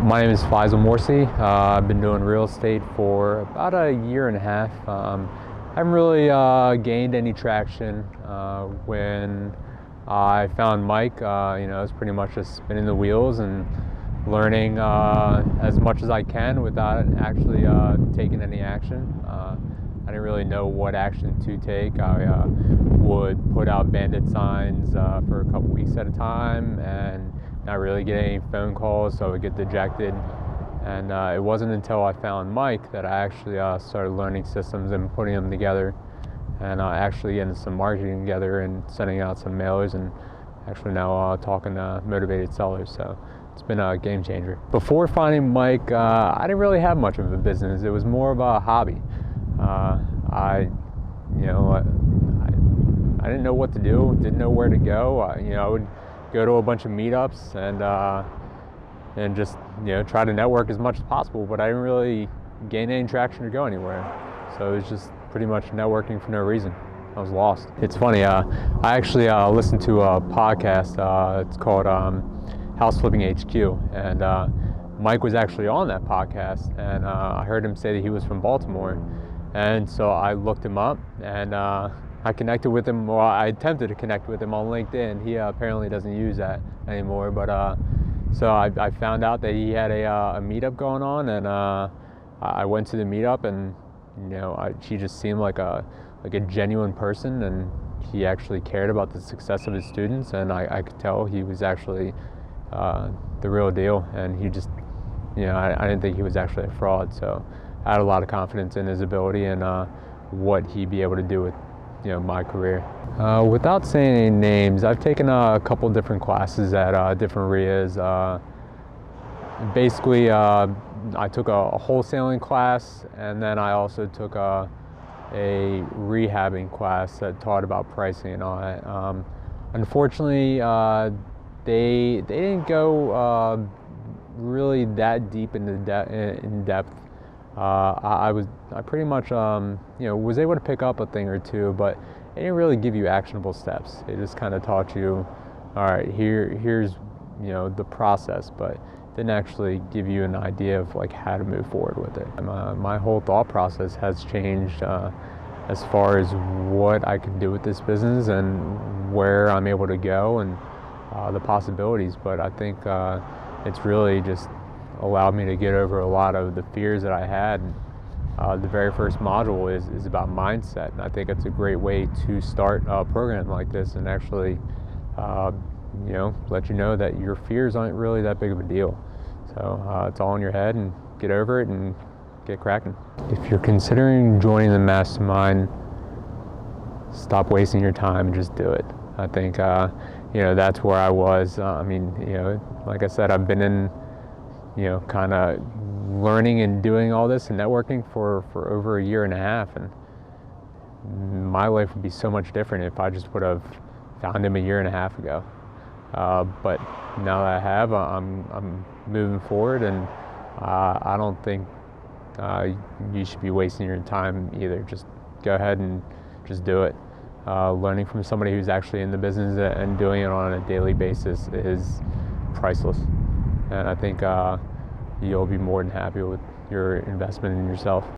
My name is Faisal Morsi. I've been doing real estate for about a year and a half. I haven't really gained any traction. When I found Mike, it was pretty much just spinning the wheels and learning as much as I can without actually taking any action. I didn't really know what action to take. I would put out bandit signs for a couple weeks at a time and not really get any phone calls, so I would get dejected. And it wasn't until I found Mike that I actually started learning systems and putting them together, and actually getting some marketing together and sending out some mailers, and actually now talking to motivated sellers. So it's been a game changer. Before finding Mike, I didn't really have much of a business. It was more of a hobby. I didn't know what to do, didn't know where to go. I would go to a bunch of meetups and just try to network as much as possible, but I didn't really gain any traction or go anywhere. So it was just pretty much networking for no reason. I was lost. It's funny, I actually listened to a podcast. It's called House Flipping HQ, and Mike was actually on that podcast, and I heard him say that he was from Baltimore, and so I looked him up, and I connected with him. Well, I attempted to connect with him on LinkedIn. He apparently doesn't use that anymore, but so I found out that he had a meetup going on, and I went to the meetup, and she just seemed like a genuine person, and he actually cared about the success of his students, and I could tell he was actually the real deal, and he just I didn't think he was actually a fraud. So I had a lot of confidence in his ability and what he'd be able to do with my career. Without saying any names, I've taken a couple different classes at different RIAs. Basically, I took a wholesaling class, and then I also took a rehabbing class that taught about pricing and all that. Unfortunately, they didn't go really that deep into in depth. I pretty much was able to pick up a thing or two, but it didn't really give you actionable steps. It just kind of taught you, all right, here's the process, but didn't actually give you an idea of like how to move forward with it. My whole thought process has changed as far as what I can do with this business and where I'm able to go and the possibilities. But I think it's really just allowed me to get over a lot of the fears that I had. The very first module is about mindset, and I think it's a great way to start a program like this and actually let you know that your fears aren't really that big of a deal. So it's all in your head, and get over it and get cracking. If you're considering joining the mastermind, stop wasting your time and just do it. I think that's where I was. Like I said, I've been in kind of learning and doing all this and networking for over a year and a half, and my life would be so much different if I just would have found him a year and a half ago. But now that I have, I'm moving forward, and I don't think you should be wasting your time either. Just go ahead and just do it. Learning from somebody who's actually in the business and doing it on a daily basis is priceless. And I think you'll be more than happy with your investment in yourself.